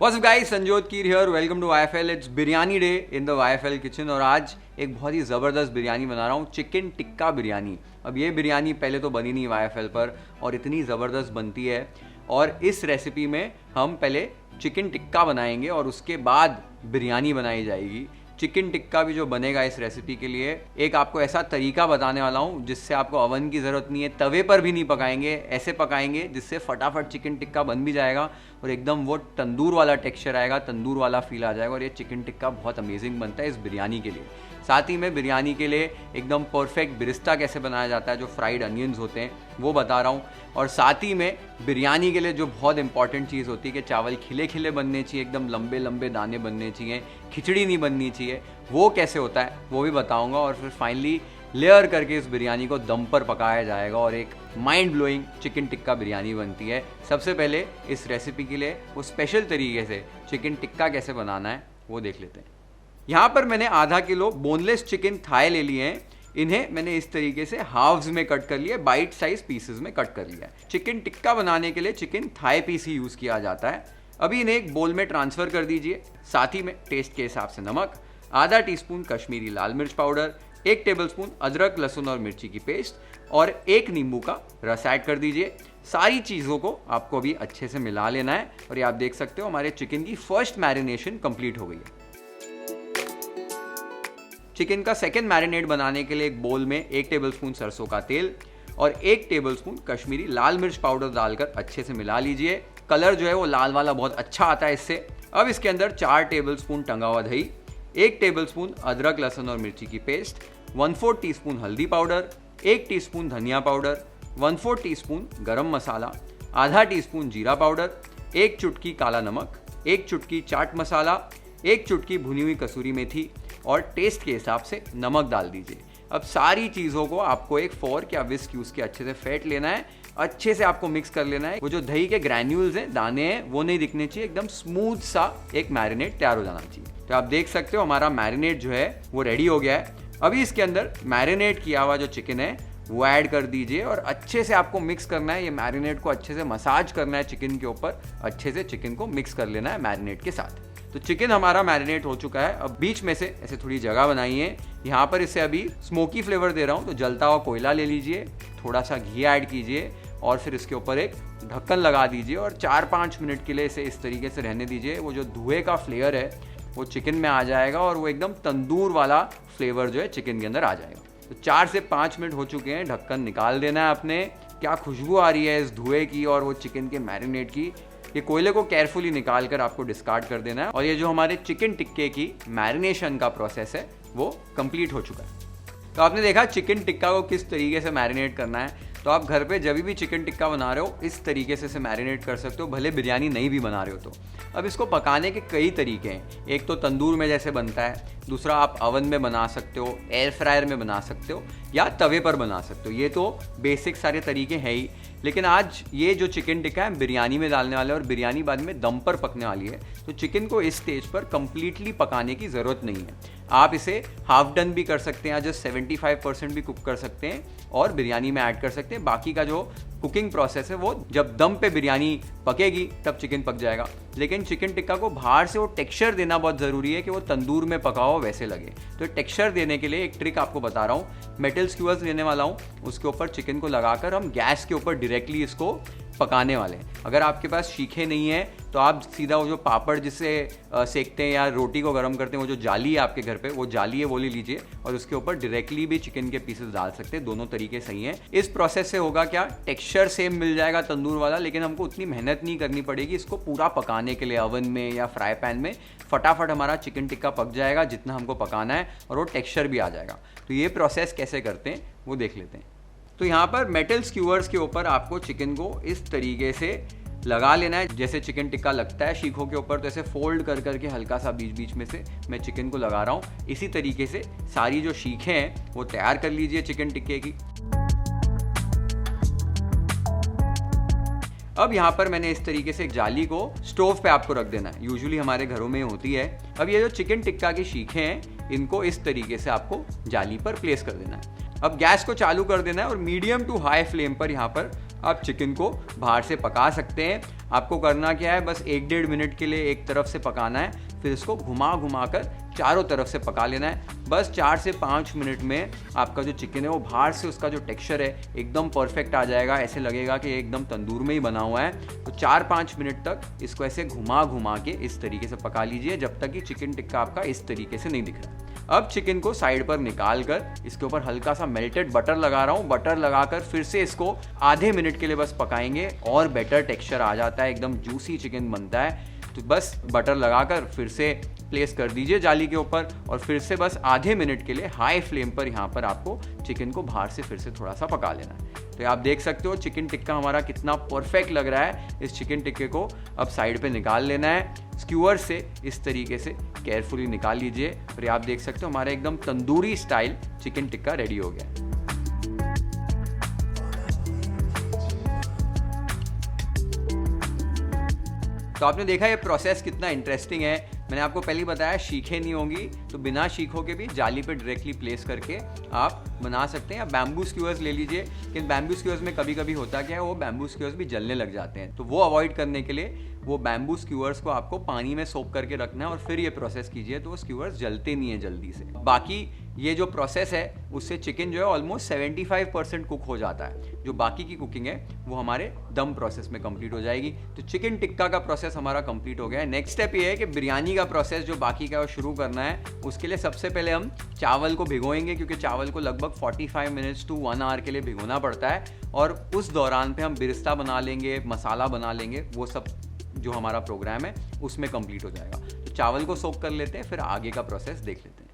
What's up guys, Sanjyot Keer here. Welcome to YFL. It's biryani day in the YFL kitchen और आज एक बहुत ही ज़बरदस्त बिरयानी बना रहा हूँ, चिकन टिक्का बिरयानी। अब ये बिरयानी पहले तो बनी नहीं YFL पर और इतनी ज़बरदस्त बनती है। और इस रेसिपी में हम पहले चिकन टिक्का बनाएंगे और उसके बाद बिरयानी बनाई जाएगी। चिकन टिक्का भी जो बनेगा इस रेसिपी के लिए एक आपको ऐसा तरीका बताने वाला हूँ जिससे आपको अवन की ज़रूरत नहीं है, तवे पर भी नहीं पकाएंगे, ऐसे पकाएंगे जिससे फटाफट चिकन टिक्का बन भी जाएगा और एकदम वो तंदूर वाला टेक्सचर आएगा, तंदूर वाला फील आ जाएगा और ये चिकन टिक्का बहुत अमेजिंग बनता है इस बिरयानी के लिए। साथ ही में बिरयानी के लिए एकदम परफेक्ट बिरिस्ता कैसे बनाया जाता है, जो फ्राइड अनियंस होते हैं वो बता रहा हूँ। और साथ ही में बिरयानी के लिए जो बहुत इंपॉर्टेंट चीज़ होती है कि चावल खिले खिले बनने चाहिए, एकदम लंबे लंबे दाने बनने चाहिए, खिचड़ी नहीं बननी चाहिए, वो कैसे होता है वो भी बताऊँगा। और फिर फाइनली लेयर करके इस बिरयानी को दम पर पकाया जाएगा और एक mind blowing chicken tikka biryani बनती है। सबसे पहले इस रेसिपी के लिए वो स्पेशल तरीके से चिकन टिक्का कैसे बनाना है वो देख लेते हैं। यहाँ पर मैंने आधा किलो बोनलेस चिकन थाई ले लिए हैं। इन्हें मैंने इस तरीके से हाफ्स में कट कर लिया, बाइट साइज पीसेस में कट कर लिया है। चिकन टिक्का बनाने के लिए चिकन थाई पीस ही यूज़ किया जाता है। अभी इन्हें एक बोल में ट्रांसफ़र कर दीजिए। साथ ही में टेस्ट के हिसाब से नमक, आधा टीस्पून कश्मीरी लाल मिर्च पाउडर, 1 टेबलस्पून अदरक लहसुन और मिर्ची की पेस्ट और 1 नींबू का रस ऐड कर दीजिए। सारी चीज़ों को आपको अभी अच्छे से मिला लेना है और ये आप देख सकते हो हमारे चिकन की फर्स्ट मैरिनेशन कंप्लीट हो गई है। चिकन का सेकेंड मैरिनेट बनाने के लिए एक बोल में 1 टेबलस्पून सरसों का तेल और 1 टेबलस्पून कश्मीरी लाल मिर्च पाउडर डालकर अच्छे से मिला लीजिए। कलर जो है वो लाल वाला बहुत अच्छा आता है इससे। अब इसके अंदर 4 टेबलस्पून टंगा हुआ दही, 1 टेबलस्पून अदरक लहसुन और मिर्ची की पेस्ट, 1/4 टीस्पून हल्दी पाउडर, 1 टीस्पून धनिया पाउडर, 1/4 टीस्पून गरम मसाला, आधा टीस्पून जीरा पाउडर, 1 चुटकी काला नमक, 1 चुटकी चाट मसाला, 1 चुटकी भुनी हुई कसूरी मेथी और टेस्ट के हिसाब से नमक डाल दीजिए। अब सारी चीज़ों को आपको एक फोर्क या विस्क यूज़ के अच्छे से फेंट लेना है, अच्छे से आपको मिक्स कर लेना है। वो जो दही के ग्रैन्यूल्स हैं, दाने हैं, वो नहीं दिखने चाहिए, एकदम स्मूथ सा एक मैरिनेट तैयार हो जाना चाहिए। तो आप देख सकते हो हमारा मैरिनेट जो है वो रेडी हो गया है। अभी इसके अंदर मैरिनेट किया हुआ जो चिकन है वो ऐड कर दीजिए और अच्छे से आपको मिक्स करना है। ये मैरिनेट को अच्छे से मसाज करना है चिकन के ऊपर, अच्छे से चिकन को मिक्स कर लेना है मैरिनेट के साथ। तो चिकन हमारा मैरिनेट हो चुका है। अब बीच में से ऐसे थोड़ी जगह बनाइए। यहाँ पर इसे अभी स्मोकी फ्लेवर दे रहा हूँ, तो जलता हुआ कोयला ले लीजिए, थोड़ा सा घी ऐड कीजिए और फिर इसके ऊपर एक ढक्कन लगा दीजिए और 4-5 मिनट के लिए इसे इस तरीके से रहने दीजिए। वो जो धुएं का फ्लेवर है वो चिकन में आ जाएगा और वो एकदम तंदूर वाला फ्लेवर जो है चिकन के अंदर आ जाएगा। तो 4 से 5 मिनट हो चुके हैं, ढक्कन निकाल देना है अपने। क्या खुशबू आ रही है इस धुएं की और वो चिकन के मैरिनेट की। ये कोयले को केयरफुली निकाल कर आपको डिस्कार्ड कर देना है और ये जो हमारे चिकन टिक्के की मैरिनेशन का प्रोसेस है वो कंप्लीट हो चुका है। तो आपने देखा चिकन टिक्का को किस तरीके से मैरिनेट करना है। तो आप घर पे जब भी चिकन टिक्का बना रहे हो इस तरीके से इसे मैरिनेट कर सकते हो, भले बिरयानी नहीं भी बना रहे हो तो। अब इसको पकाने के कई तरीके हैं। एक तो तंदूर में जैसे बनता है, दूसरा आप अवन में बना सकते हो, एयर फ्रायर में बना सकते हो या तवे पर बना सकते हो। ये तो बेसिक सारे तरीके हैं ही। लेकिन आज ये जो चिकन टिक्का है बिरयानी में डालने वाले और बिरयानी बाद में दम पर पकने वाली है, तो चिकन को इस स्टेज पर कंप्लीटली पकाने की ज़रूरत नहीं है। आप इसे हाफ डन भी कर सकते हैं या जस्ट 75% भी कुक कर सकते हैं और बिरयानी में ऐड कर सकते हैं। बाकी का जो कुकिंग प्रोसेस है वो जब दम पे बिरयानी पकेगी तब चिकन पक जाएगा। लेकिन चिकन टिक्का को बाहर से वो टेक्सचर देना बहुत ज़रूरी है कि वो तंदूर में पका हो वैसे लगे। तो टेक्सचर देने के लिए एक ट्रिक आपको बता रहा हूँ। मेटल स्क्यूअर्स लेने वाला हूँ, उसके ऊपर चिकन को लगाकर हम गैस के ऊपर डायरेक्टली इसको पकाने वाले हैं। अगर आपके पास शीखे नहीं है तो आप सीधा वो जो पापड़ जिससे सेकते हैं या रोटी को गर्म करते हैं, वो जो जाली है आपके घर पे, वो जाली है वो ले लीजिए और उसके ऊपर डायरेक्टली भी चिकन के पीसेस डाल सकते हैं। दोनों तरीके सही हैं। इस प्रोसेस से होगा क्या, टेक्सचर सेम मिल जाएगा तंदूर वाला, लेकिन हमको उतनी मेहनत नहीं करनी पड़ेगी इसको पूरा पकाने के लिए। अवन में या फ्राई पैन में फटाफट हमारा चिकन टिक्का पक जाएगा जितना हमको पकाना है और वो टेक्सचर भी आ जाएगा। तो ये प्रोसेस कैसे करते हैं वो देख लेते हैं। तो यहाँ पर मेटल स्क्यूअर्स के ऊपर आपको चिकन को इस तरीके से लगा लेना है जैसे चिकन टिक्का लगता है शीखों के ऊपर। तो ऐसे फोल्ड कर करके हल्का सा बीच बीच में से मैं चिकन को लगा रहा हूँ। इसी तरीके से सारी जो शीखें हैं वो तैयार कर लीजिए चिकन टिक्के की। अब यहाँ पर मैंने इस तरीके से एक जाली को स्टोव पे आपको रख देना है, यूजुअली हमारे घरों में होती है। अब ये जो चिकन टिक्का की शीखें हैं इनको इस तरीके से आपको जाली पर प्लेस कर देना है। अब गैस को चालू कर देना है और मीडियम टू हाई फ्लेम पर यहाँ पर आप चिकन को बाहर से पका सकते हैं। आपको करना क्या है, बस 1-1.5 मिनट के लिए एक तरफ से पकाना है, फिर इसको घुमा घुमा कर चारों तरफ से पका लेना है। बस 4 से 5 मिनट में आपका जो चिकन है वो बाहर से उसका जो टेक्सचर है एकदम परफेक्ट आ जाएगा, ऐसे लगेगा कि एकदम तंदूर में ही बना हुआ है। तो 4-5 मिनट तक इसको ऐसे घुमा घुमा के इस तरीके से पका लीजिए जब तक कि चिकन टिक्का आपका इस तरीके से नहीं दिख रहा है। अब चिकन को साइड पर निकाल कर इसके ऊपर हल्का सा मेल्टेड बटर लगा रहा हूँ। बटर लगाकर फिर से इसको आधे मिनट के लिए बस पकाएंगे और बेटर टेक्सचर आ जाता है, एकदम जूसी चिकन बनता है। तो बस बटर लगाकर फिर से प्लेस कर दीजिए जाली के ऊपर और फिर से बस आधे मिनट के लिए हाई फ्लेम पर यहाँ पर आपको चिकन को बाहर से फिर से थोड़ा सा पका लेना है। तो आप देख सकते हो चिकन टिक्का हमारा कितना परफेक्ट लग रहा है। इस चिकन टिक्के को अब साइड पे निकाल लेना है, स्क्यूअर से इस तरीके से केयरफुली निकाल लीजिए। फिर आप देख सकते हो हमारा एकदम tandoori style chicken tikka ready हो गया है। तो आपने देखा ये प्रोसेस कितना इंटरेस्टिंग है। मैंने आपको पहले ही बताया शीखें नहीं होंगी, तो बिना शीखों के भी जाली पे डायरेक्टली प्लेस करके आप बना सकते हैं। या बैम्बू स्क्यूअर्स ले लीजिए, लेकिन बैम्बू स्क्यूअर्स में कभी कभी होता क्या है, वो बैम्बू स्क्यूअर्स भी जलने लग जाते हैं। तो वो अवॉइड करने के लिए वो बैम्बू स्क्यूअर्स को आपको पानी में सोक करके रखना है और फिर ये प्रोसेस कीजिए, तो वो स्क्यूअर्स जलते नहीं है जल्दी से। बाकी ये जो प्रोसेस है उससे चिकन जो है ऑलमोस्ट 75% कुक हो जाता है। जो बाकी की कुकिंग है वो हमारे दम प्रोसेस में कंप्लीट हो जाएगी। तो चिकन टिक्का का प्रोसेस हमारा कंप्लीट हो गया है। नेक्स्ट स्टेप ये है कि बिरयानी का प्रोसेस जो बाकी का है वो शुरू करना है। उसके लिए सबसे पहले हम चावल को भिगोएंगे, क्योंकि चावल को लगभग 45 मिनट्स टू 1 आवर के लिए भिगोना पड़ता है। और उस दौरान पे हम बिरिस्ता बना लेंगे, मसाला बना लेंगे, वो सब जो हमारा प्रोग्राम है उसमें कंप्लीट हो जाएगा। तो चावल को सोक कर लेते हैं, फिर आगे का प्रोसेस देख लेते हैं।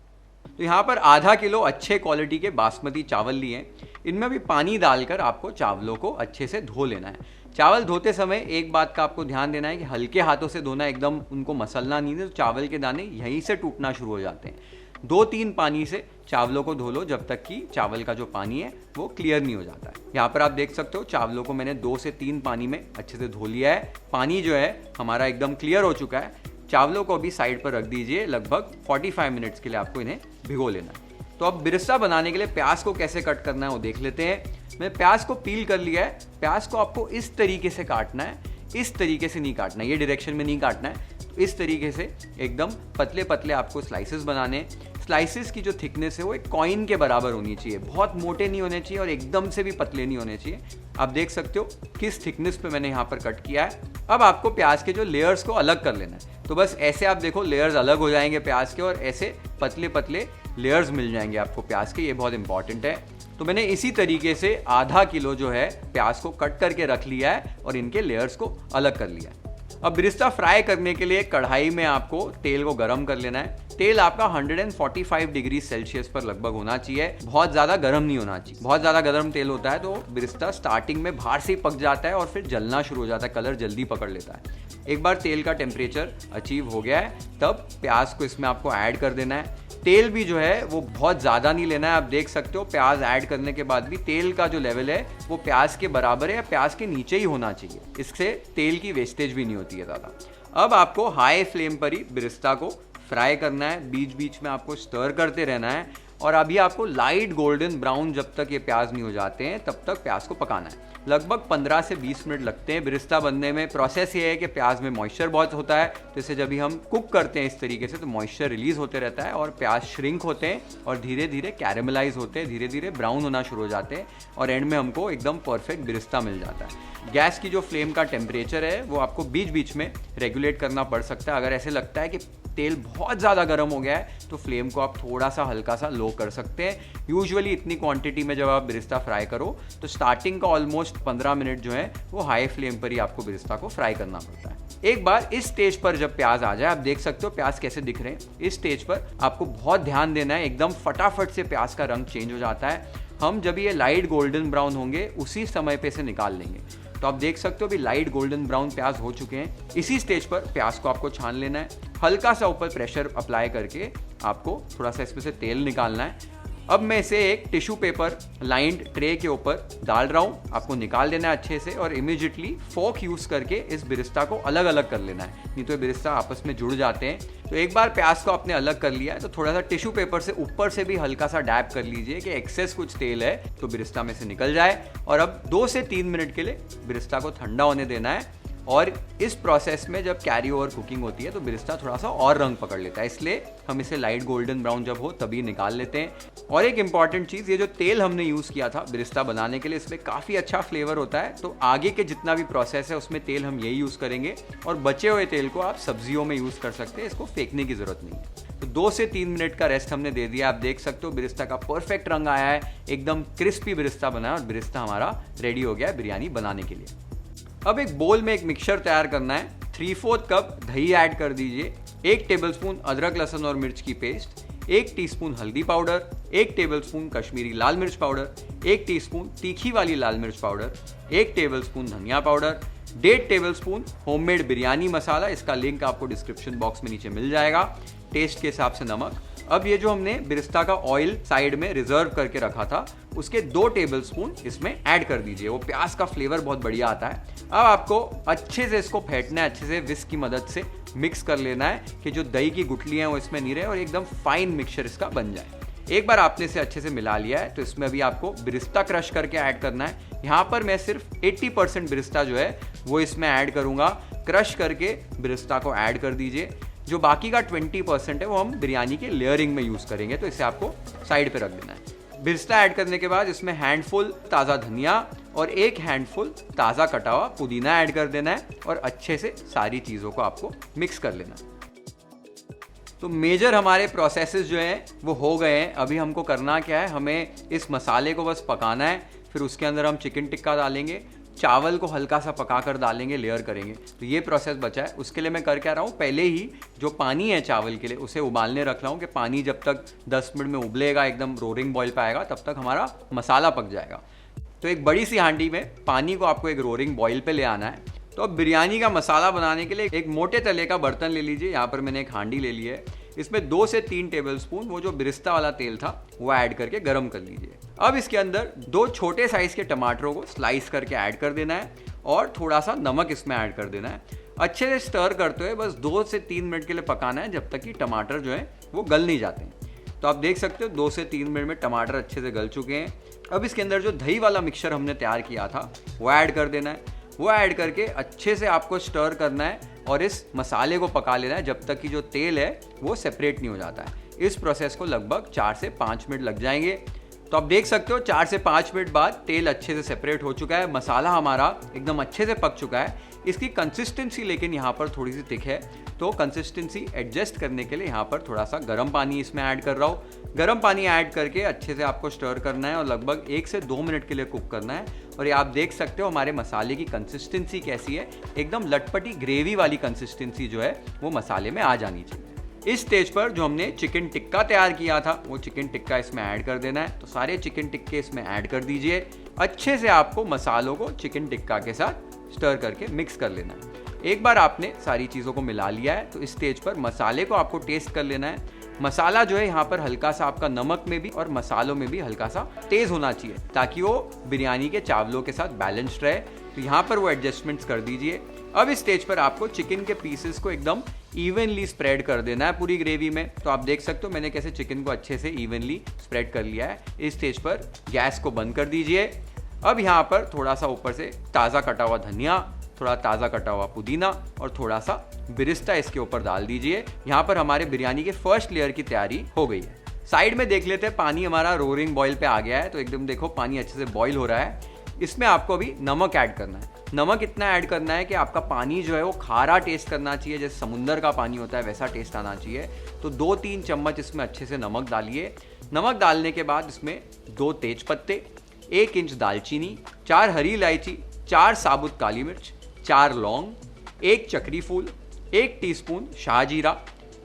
तो यहाँ पर आधा किलो अच्छे क्वालिटी के बासमती चावल लिए हैं। इनमें भी पानी डालकर आपको चावलों को अच्छे से धो लेना है। चावल धोते समय एक बात का आपको ध्यान देना है कि हल्के हाथों से धोना, एकदम उनको मसलना नहीं है, तो चावल के दाने यहीं से टूटना शुरू हो जाते हैं। 2-3 पानी से चावलों को धो लो जब तक कि चावल का जो पानी है वो क्लियर नहीं हो जाता है। यहाँ पर आप देख सकते हो चावलों को मैंने 2 से 3 पानी में अच्छे से धो लिया है। पानी जो है हमारा एकदम क्लियर हो चुका है। चावलों को भी साइड पर रख दीजिए, लगभग 45 मिनट्स के लिए आपको इन्हें भिगो लेना है। तो अब बिरिस्ता बनाने के लिए प्याज को कैसे कट करना है वो देख लेते हैं। मैंने प्याज को पील कर लिया है। प्याज को आपको इस तरीके से काटना है, इस तरीके से नहीं काटना है, ये डायरेक्शन में नहीं काटना है। तो इस तरीके से एकदम पतले पतले आपको स्लाइसेस बनाने। स्लाइसेस की जो थिकनेस है वो एक कॉइन के बराबर होनी चाहिए, बहुत मोटे नहीं होने चाहिए और एकदम से भी पतले नहीं होने चाहिए। आप देख सकते हो किस थिकनेस पे मैंने यहाँ पर कट किया है। अब आपको प्याज के जो लेयर्स को अलग कर लेना है। तो बस ऐसे आप देखो लेयर्स अलग हो जाएंगे प्याज के, और ऐसे पतले पतले लेयर्स मिल जाएंगे आपको प्याज के। ये बहुत इंपॉर्टेंट है। तो मैंने इसी तरीके से आधा किलो जो है प्याज को कट करके रख लिया है और इनके लेयर्स को अलग कर लिया है। अब बिरिस्ता फ्राई करने के लिए कढ़ाई में आपको तेल को गर्म कर लेना है। तेल आपका 145 डिग्री सेल्सियस पर लगभग होना चाहिए, बहुत ज़्यादा गर्म नहीं होना चाहिए। बहुत ज़्यादा गर्म तेल होता है तो बिरिस्ता स्टार्टिंग में बाहर से ही पक जाता है और फिर जलना शुरू हो जाता है, कलर जल्दी पकड़ लेता है। एक बार तेल का टेम्परेचर अचीव हो गया है तब प्याज को इसमें आपको ऐड कर देना है। तेल भी जो है वो बहुत ज़्यादा नहीं लेना है। आप देख सकते हो प्याज ऐड करने के बाद भी तेल का जो लेवल है वो प्याज के बराबर है या प्याज के नीचे ही होना चाहिए। इससे तेल की वेस्टेज भी नहीं होती है ज़्यादा। अब आपको हाई फ्लेम पर ही बिरिस्ता को फ्राई करना है, बीच बीच में आपको स्टर करते रहना है। और अभी आपको लाइट गोल्डन ब्राउन जब तक ये प्याज नहीं हो जाते हैं तब तक प्याज को पकाना है। लगभग 15 से 20 मिनट लगते हैं बिरिस्ता बनने में। प्रोसेस ये है कि प्याज में मॉइस्चर बहुत होता है, तो इसे जब भी हम कुक करते हैं इस तरीके से तो मॉइस्चर रिलीज होते रहता है और प्याज श्रिंक होते हैं और धीरे धीरे कैरेमलाइज होते हैं, धीरे धीरे ब्राउन होना शुरू हो जाते हैं और एंड में हमको एकदम परफेक्ट बिरिस्ता मिल जाता है। गैस की जो फ्लेम का टेम्परेचर है वो आपको बीच बीच में रेगुलेट करना पड़ सकता है। अगर ऐसे लगता है कि तेल बहुत ज़्यादा गर्म हो गया है तो फ्लेम को आप थोड़ा सा हल्का सा लो कर सकते हैं। यूजुअली इतनी क्वांटिटी में जब आप बिरिस्ता फ्राई करो तो स्टार्टिंग का ऑलमोस्ट 15 मिनट जो है वो हाई फ्लेम पर ही आपको बिरिस्ता को फ्राई करना पड़ता है। एक बार इस स्टेज पर जब प्याज आ जाए, आप देख सकते हो प्याज कैसे दिख रहे हैं। इस स्टेज पर आपको बहुत ध्यान देना है, एकदम फटाफट से प्याज का रंग चेंज हो जाता है। हम जब ये लाइट गोल्डन ब्राउन होंगे उसी समय पे इसे निकाल लेंगे। तो आप देख सकते हो अभी लाइट गोल्डन ब्राउन प्याज हो चुके हैं। इसी स्टेज पर प्याज को आपको छान लेना है। हल्का सा ऊपर प्रेशर अप्लाई करके आपको थोड़ा सा इसमें से तेल निकालना है। अब मैं इसे एक टिश्यू पेपर लाइंड ट्रे के ऊपर डाल रहा हूँ। आपको निकाल देना है अच्छे से और इमीडिएटली फोक यूज करके इस बिरिस्ता को अलग अलग कर लेना है, नहीं तो ये बिरिस्ता आपस में जुड़ जाते हैं। तो एक बार प्याज को आपने अलग कर लिया है तो थोड़ा सा टिश्यू पेपर से ऊपर से भी हल्का सा डैप कर लीजिए कि एक्सेस कुछ तेल है तो बिरिस्ता में से निकल जाए। और अब 2 से 3 मिनट के लिए बिरिस्ता को ठंडा होने देना है। और इस प्रोसेस में जब कैरी ओवर कुकिंग होती है तो बिरिस्ता थोड़ा सा और रंग पकड़ लेता है, इसलिए हम इसे लाइट गोल्डन ब्राउन जब हो तभी निकाल लेते हैं। और एक इंपॉर्टेंट चीज़, ये जो तेल हमने यूज़ किया था बिरिस्ता बनाने के लिए, इसमें काफ़ी अच्छा फ्लेवर होता है। तो आगे के जितना भी प्रोसेस है उसमें तेल हम यही यूज़ करेंगे और बचे हुए तेल को आप सब्जियों में यूज़ कर सकते हैं, इसको फेंकने की ज़रूरत नहीं है। तो 2 से 3 मिनट का रेस्ट हमने दे दिया। आप देख सकते हो बिरिस्ता का परफेक्ट रंग आया है, एकदम क्रिस्पी बिरिस्ता बना है और बिरिस्ता हमारा रेडी हो गया है बिरयानी बनाने के लिए। अब एक बोल में एक मिक्सचर तैयार करना है। 3/4 कप दही ऐड कर दीजिए, 1 टेबलस्पून अदरक लहसुन और मिर्च की पेस्ट, 1 टीस्पून हल्दी पाउडर, 1 टेबलस्पून कश्मीरी लाल मिर्च पाउडर, 1 टीस्पून तीखी वाली लाल मिर्च पाउडर, 1 टेबलस्पून धनिया पाउडर, 1.5 टेबलस्पून होममेड बिरयानी मसाला, इसका लिंक आपको डिस्क्रिप्शन बॉक्स में नीचे मिल जाएगा, टेस्ट के हिसाब से नमक। अब ये जो हमने बिरिस्ता का ऑयल साइड में रिजर्व करके रखा था उसके 2 टेबलस्पून इसमें ऐड कर दीजिए, वो प्याज का फ्लेवर बहुत बढ़िया आता है। अब आपको अच्छे से इसको फेंटना है, अच्छे से विस्क की मदद से मिक्स कर लेना है कि जो दही की गुठलियां हैं वो इसमें नहीं रहे और एकदम फाइन मिक्सचर इसका बन जाए। एक बार आपने इसे अच्छे से मिला लिया है तो इसमें अभी आपको बिरिस्ता क्रश करके ऐड करना है। यहाँ पर मैं सिर्फ 80% बिरिस्ता जो है वो इसमें ऐड करूँगा। क्रश करके बिरिस्ता को ऐड कर दीजिए। जो बाकी का 20% है वो हम बिरयानी के लेयरिंग में यूज़ करेंगे, तो इसे आपको साइड पे रख देना है। बिरिस्ता ऐड करने के बाद इसमें हैंडफुल ताज़ा धनिया और 1 हैंडफुल ताज़ा कटा हुआ पुदीना ऐड कर देना है और अच्छे से सारी चीज़ों को आपको मिक्स कर लेना है। तो मेजर हमारे प्रोसेसेस जो हैं वो हो गए हैं। अभी हमको करना क्या है, हमें इस मसाले को बस पकाना है। फिर उसके अंदर हम चिकन टिक्का डालेंगे, चावल को हल्का सा पका कर डालेंगे, लेयर करेंगे। तो ये प्रोसेस बचा है। उसके लिए मैं कर क्या रहा हूँ, पहले ही जो पानी है चावल के लिए उसे उबालने रख रहा हूँ कि पानी जब तक 10 मिनट में उबलेगा, एकदम रोरिंग बॉईल पे आएगा, तब तक हमारा मसाला पक जाएगा। तो एक बड़ी सी हांडी में पानी को आपको एक रोरिंग बॉईल पे ले आना है। तो अब बिरयानी का मसाला बनाने के लिए एक मोटे तले का बर्तन ले लीजिए। यहाँ पर मैंने एक हांडी ले ली है, इसमें 2 से 3 टेबलस्पून वो जो बिरिस्ता वाला तेल था वो ऐड करके गर्म कर लीजिए। अब इसके अंदर 2 छोटे साइज के टमाटरों को स्लाइस करके ऐड कर देना है और थोड़ा सा नमक इसमें ऐड कर देना है। अच्छे से स्टर करते हुए बस 2 से 3 मिनट के लिए पकाना है, जब तक कि टमाटर जो है वो गल नहीं जाते हैं। तो आप देख सकते हो 2 से 3 मिनट में टमाटर अच्छे से गल चुके हैं। अब इसके अंदर जो दही वाला मिक्सचर हमने तैयार किया था वो ऐड कर देना है। वो ऐड करके अच्छे से आपको स्टर करना है और इस मसाले को पका लेना है जब तक कि जो तेल है वो सेपरेट नहीं हो जाता है। इस प्रोसेस को लगभग 4 से 5 मिनट लग जाएंगे। तो आप देख सकते हो 4 से 5 मिनट बाद तेल अच्छे से सेपरेट हो चुका है, मसाला हमारा एकदम अच्छे से पक चुका है। इसकी कंसिस्टेंसी लेकिन यहाँ पर थोड़ी सी थिक है, तो कंसिस्टेंसी एडजस्ट करने के लिए यहाँ पर थोड़ा सा गर्म पानी इसमें ऐड कर रहा हूँ। गर्म पानी ऐड करके अच्छे से आपको स्टर करना है और लगभग 1 से 2 मिनट के लिए कुक करना है। और ये आप देख सकते हो हमारे मसाले की कंसिस्टेंसी कैसी है, एकदम लटपटी ग्रेवी वाली कंसिस्टेंसी जो है वो मसाले में आ जानी चाहिए। इस स्टेज पर जो हमने चिकन टिक्का तैयार किया था वो चिकन टिक्का इसमें ऐड कर देना है। तो सारे चिकन टिक्के इसमें ऐड कर दीजिए। अच्छे से आपको मसालों को चिकन टिक्का के साथ स्टर करके मिक्स कर लेना है। एक बार आपने सारी चीज़ों को मिला लिया है तो इस स्टेज पर मसाले को आपको टेस्ट कर लेना है। मसाला जो है यहाँ पर हल्का सा आपका नमक में भी और मसालों में भी हल्का सा तेज होना चाहिए ताकि वो बिरयानी के चावलों के साथ बैलेंस्ड रहे। तो यहाँ पर वो एडजस्टमेंट्स कर दीजिए। अब इस स्टेज पर आपको चिकन के पीसेस को एकदम इवनली स्प्रेड कर देना है पूरी ग्रेवी में। तो आप देख सकते हो मैंने कैसे चिकन को अच्छे से इवनली स्प्रेड कर लिया है। इस स्टेज पर गैस को बंद कर दीजिए। अब यहाँ पर थोड़ा सा ऊपर से ताज़ा कटा हुआ धनिया, थोड़ा ताज़ा कटा हुआ पुदीना और थोड़ा सा बिरिस्ता इसके ऊपर डाल दीजिए। यहाँ पर हमारे बिरयानी के फर्स्ट लेयर की तैयारी हो गई है। साइड में देख लेते हैं, पानी हमारा रोरिंग बॉईल पे आ गया है। तो एकदम देखो पानी अच्छे से बॉईल हो रहा है। इसमें आपको अभी नमक ऐड करना है। नमक इतना ऐड करना है कि आपका पानी जो है वो खारा टेस्ट करना चाहिए, जैसे समुंदर का पानी होता है वैसा टेस्ट आना चाहिए। तो 2-3 चम्मच इसमें अच्छे से नमक डालिए। नमक डालने के बाद इसमें 2 तेज पत्ते, 1 इंच दालचीनी, 4 हरी इलायची, 4 साबुत काली मिर्च, 4 लौंग, 1 चक्री फूल, 1 टीस्पून शाहजीरा,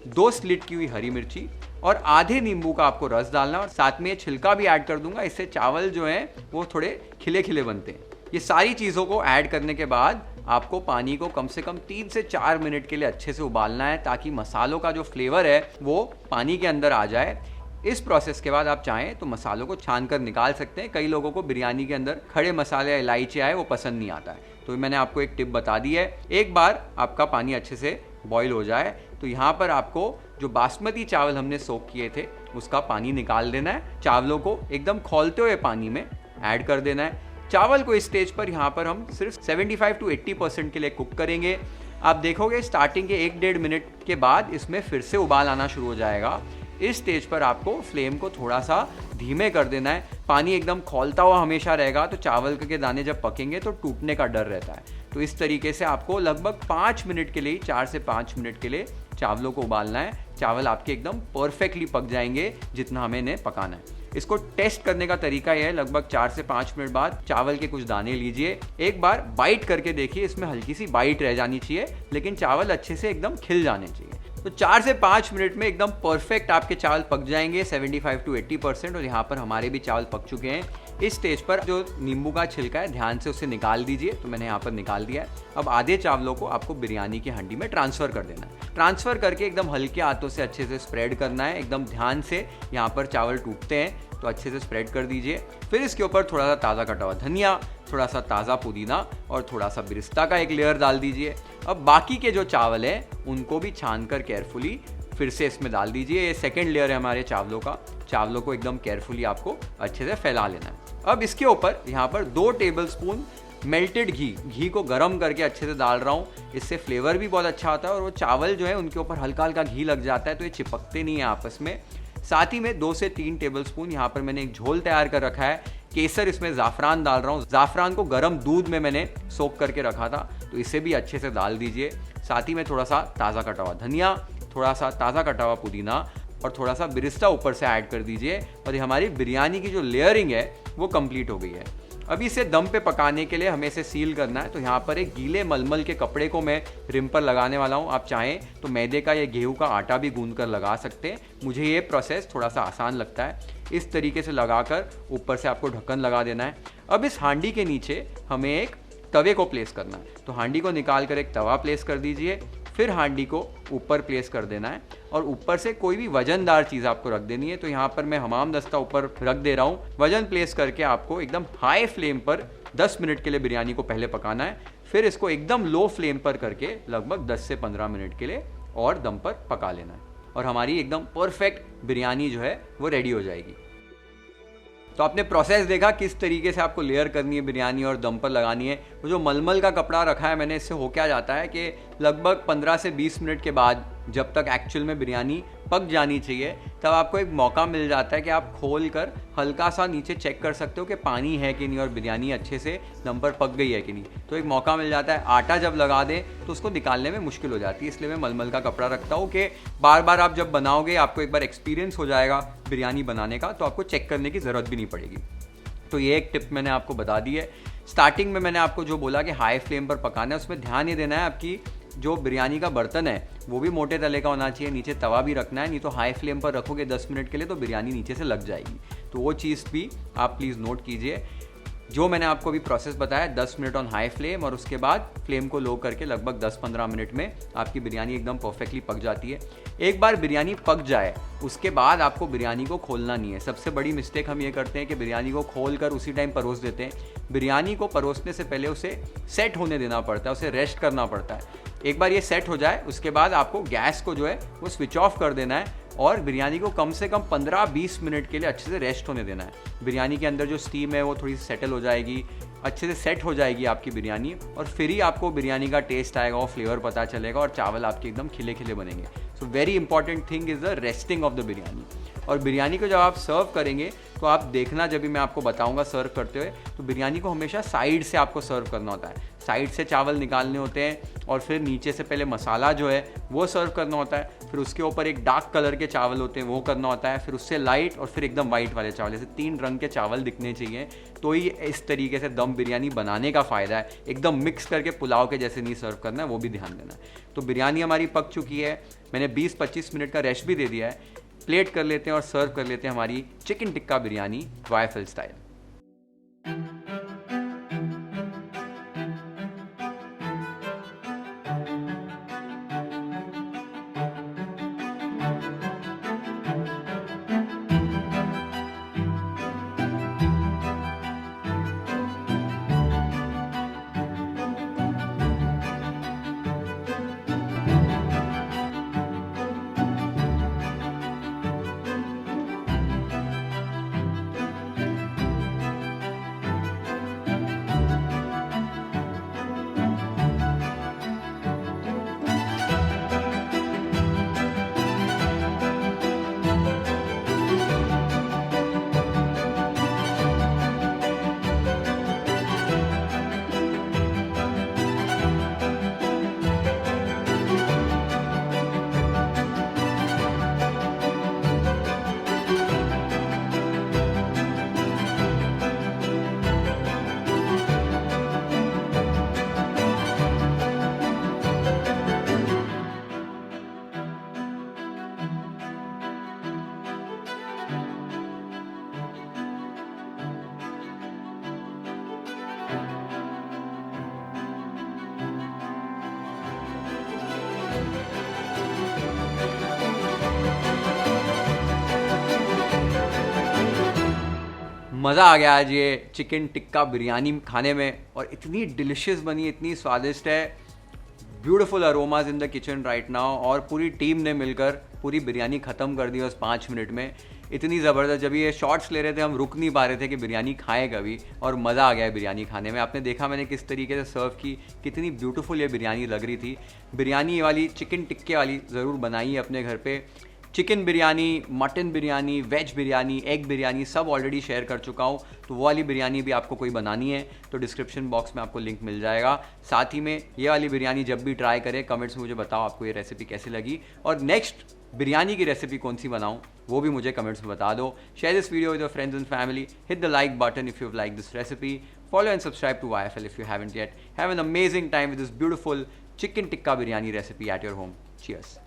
2 स्लिट की हुई हरी मिर्ची और आधे नींबू का आपको रस डालना और साथ में छिलका भी ऐड कर दूंगा। इससे चावल जो हैं वो थोड़े खिले खिले बनते हैं। ये सारी चीज़ों को ऐड करने के बाद आपको पानी को कम से कम 3 से 4 मिनट के लिए अच्छे से उबालना है ताकि मसालों का जो फ्लेवर है वो पानी के अंदर आ जाए। इस प्रोसेस के बाद आप चाहें तो मसालों को छान कर निकाल सकते हैं। कई लोगों को बिरयानी के अंदर खड़े मसाले, इलायची आए वो पसंद नहीं आता है, तो मैंने आपको एक टिप बता दी है। एक बार आपका पानी अच्छे से बॉईल हो जाए तो यहाँ पर आपको जो बासमती चावल हमने सोक किए थे उसका पानी निकाल देना है। चावलों को एकदम खौलते हुए पानी में ऐड कर देना है। चावल को इस स्टेज पर यहाँ पर हम सिर्फ 75 to 80% के लिए कुक करेंगे। आप देखोगे स्टार्टिंग के 1-1.5 मिनट के बाद इसमें फिर से उबाल आना शुरू हो जाएगा। इस स्टेज पर आपको फ्लेम को थोड़ा सा धीमे कर देना है। पानी एकदम खौलता हुआ हमेशा रहेगा तो चावल के दाने जब पकेंगे तो टूटने का डर रहता है। तो इस तरीके से आपको लगभग 5 मिनट के लिए, 4 से 5 मिनट के लिए चावलों को उबालना है। चावल आपके एकदम परफेक्टली पक जाएंगे जितना हमें इन्हें पकाना है। इसको टेस्ट करने का तरीका यह है, लगभग 4 से 5 मिनट बाद चावल के कुछ दाने लीजिए, एक बार बाइट करके देखिए, इसमें हल्की सी बाइट रह जानी चाहिए लेकिन चावल अच्छे से एकदम खिल जाने चाहिए। तो 4 से 5 मिनट में एकदम परफेक्ट आपके चावल पक जाएंगे 75 to 80%। और यहाँ पर हमारे भी चावल पक चुके हैं। इस स्टेज पर जो नींबू का छिलका है ध्यान से उसे निकाल दीजिए, तो मैंने यहाँ पर निकाल दिया है। अब आधे चावलों को आपको बिरयानी की हांडी में ट्रांसफ़र कर देना है। ट्रांसफ़र करके एकदम हल्के हाथों से अच्छे से स्प्रेड करना है, एकदम ध्यान से। यहाँ पर चावल टूटते हैं तो अच्छे से स्प्रेड कर दीजिए। फिर इसके ऊपर थोड़ा सा ताज़ा कटा हुआ धनिया, थोड़ा सा ताज़ा पुदीना और थोड़ा सा बिरिस्ता का एक लेयर डाल दीजिए। अब बाकी के जो चावल हैं उनको भी छान कर केयरफुली फिर से इसमें डाल दीजिए। ये सेकंड लेयर है हमारे चावलों का। चावलों को एकदम केयरफुली आपको अच्छे से फैला लेना है। अब इसके ऊपर यहाँ पर 2 टेबलस्पून मेल्टेड घी को गर्म करके अच्छे से डाल रहा हूँ। इससे फ्लेवर भी बहुत अच्छा आता है और वो चावल जो है उनके ऊपर हल्का हल्का घी लग जाता है तो ये चिपकते नहीं है आपस में। साथ ही में 2 से 3 टेबलस्पून यहाँ पर मैंने एक झोल तैयार कर रखा है। केसर इसमें ज़ाफ़रान डाल रहा हूँ। ज़ाफ़रान को गर्म दूध में मैंने सोक करके रखा था तो इसे भी अच्छे से डाल दीजिए। साथ ही में थोड़ा सा ताज़ा कटा हुआ धनिया, थोड़ा सा ताज़ा कटा हुआ पुदीना और थोड़ा सा बिरिस्ता ऊपर से ऐड कर दीजिए। और ये हमारी बिरयानी की जो लेयरिंग है वो कंप्लीट हो गई है। अभी इसे दम पे पकाने के लिए हमें इसे सील करना है। तो यहाँ पर एक गीले मलमल के कपड़े को मैं रिम पर लगाने वाला हूँ। आप चाहें तो मैदे का या गेहूं का आटा भी गूंद कर लगा सकते हैं। मुझे ये प्रोसेस थोड़ा सा आसान लगता है। इस तरीके से लगाकर ऊपर से आपको ढक्कन लगा देना है। अब इस हांडी के नीचे हमें एक तवे को प्लेस करना है। तो हांडी को निकाल कर एक तवा प्लेस कर दीजिए। फिर हांडी को ऊपर प्लेस कर देना है और ऊपर से कोई भी वजनदार चीज़ आपको रख देनी है। तो यहाँ पर मैं हमाम दस्ता ऊपर रख दे रहा हूँ। वजन प्लेस करके आपको एकदम हाई फ्लेम पर 10 मिनट के लिए बिरयानी को पहले पकाना है। फिर इसको एकदम लो फ्लेम पर करके लगभग 10 से 15 मिनट के लिए और दम पर पका लेना है और हमारी एकदम परफेक्ट बिरयानी जो है वो रेडी हो जाएगी। तो आपने प्रोसेस देखा किस तरीके से आपको लेयर करनी है बिरयानी और दम पर लगानी है। वो जो मलमल का कपड़ा रखा है मैंने, इससे हो क्या जाता है कि लगभग 15 से 20 मिनट के बाद जब तक एक्चुअल में बिरयानी पक जानी चाहिए तब आपको एक मौका मिल जाता है कि आप खोल कर हल्का सा नीचे चेक कर सकते हो कि पानी है कि नहीं और बिरयानी अच्छे से दम पर पक गई है कि नहीं। तो एक मौका मिल जाता है। आटा जब लगा दें तो उसको निकालने में मुश्किल हो जाती है, इसलिए मैं मलमल का कपड़ा रखता हूँ कि बार बार आप जब बनाओगे आपको एक बार एक्सपीरियंस हो जाएगा बिरयानी बनाने का, तो आपको चेक करने की ज़रूरत भी नहीं पड़ेगी। तो ये एक टिप मैंने आपको बता दी है। स्टार्टिंग में मैंने आपको जो बोला कि हाई फ्लेम पर पकाना है, उसमें ध्यान ये देना है आपकी जो बिरयानी का बर्तन है वो भी मोटे तले का होना चाहिए, नीचे तवा भी रखना है, नहीं तो हाई फ्लेम पर रखोगे 10 मिनट के लिए तो बिरयानी नीचे से लग जाएगी। तो वो चीज़ भी आप प्लीज़ नोट कीजिए। जो मैंने आपको अभी प्रोसेस बताया 10 मिनट ऑन हाई फ्लेम और उसके बाद फ्लेम को लो करके लगभग 10-15 मिनट में आपकी बिरयानी एकदम परफेक्टली पक जाती है। एक बार बिरयानी पक जाए उसके बाद आपको बिरयानी को खोलना नहीं है। सबसे बड़ी मिस्टेक हम ये करते हैं कि बिरयानी को खोल कर उसी टाइम परोस देते हैं। बिरयानी को परोसने से पहले उसे सेट होने देना पड़ता है, उसे रेस्ट करना पड़ता है। एक बार ये सेट हो जाए उसके बाद आपको गैस को जो है वो स्विच ऑफ कर देना है और बिरयानी को कम से कम 15-20 मिनट के लिए अच्छे से रेस्ट होने देना है। बिरयानी के अंदर जो स्टीम है वो थोड़ी सी सेटल हो जाएगी, अच्छे से सेट हो जाएगी आपकी बिरयानी और फिर ही आपको बिरयानी का टेस्ट आएगा और फ्लेवर पता चलेगा और चावल आपके एकदम खिले खिले बनेंगे। So very important thing is the resting of the biryani. और बिरयानी को जब आप सर्व करेंगे तो आप देखना, जब भी मैं आपको बताऊंगा सर्व करते हुए, तो बिरयानी को हमेशा साइड से आपको सर्व करना होता है। साइड से चावल निकालने होते हैं और फिर नीचे से पहले मसाला जो है वो सर्व करना होता है, फिर उसके ऊपर एक डार्क कलर के चावल होते हैं वो करना होता है, फिर उससे लाइट और फिर एकदम वाइट वाले चावल, जैसे 3 रंग के चावल दिखने चाहिए। तो ही इस तरीके से दम बिरयानी बनाने का फ़ायदा है। एकदम मिक्स करके पुलाव के जैसे नहीं सर्व करना है, वो भी ध्यान देना है। तो बिरयानी हमारी पक चुकी है, मैंने 20-25 मिनट का रेस्ट भी दे दिया है। प्लेट कर लेते हैं और सर्व कर लेते हैं हमारी चिकन टिक्का बिरयानी वाइफल स्टाइल। मज़ा आ गया आज ये चिकन टिक्का बिरयानी खाने में, और इतनी डिलिशियस बनी, इतनी स्वादिष्ट है। Beautiful aromas in the kitchen right now, और पूरी टीम ने मिलकर पूरी बिरयानी ख़त्म कर दी बस 5 मिनट में। इतनी ज़बरदस्त, जब ये शॉट्स ले रहे थे हम रुक नहीं पा रहे थे कि बिरयानी खाएं कभी, और मज़ा आ गया है बिरयानी खाने में। आपने देखा मैंने किस तरीके से सर्व की, कितनी ब्यूटीफुल ये बिरयानी लग रही थी। बिरयानी वाली चिकन टिक्के वाली ज़रूर बनाइए अपने घर पे। Chicken biryani, mutton biryani, veg biryani, egg biryani सब ऑलरेडी शेयर कर चुका हूँ, तो वो वाली बिरयानी भी आपको कोई बनानी है तो डिस्क्रिप्शन बॉक्स में आपको लिंक मिल जाएगा। साथ ही में ये वाली बिरयानी जब भी ट्राई करें कमेंट्स में मुझे बताओ आपको ये रेसिपी कैसी लगी, और नेक्स्ट बिरयानी की रेसिपी कौन सी बनाऊँ वो भी मुझे कमेंट्स में बता दो। Share this video with your friends and family, hit the like button if you like this recipe, follow and subscribe to YFL if you haven't yet. Have an amazing time with this beautiful chicken tikka biryani recipe at your home. Cheers.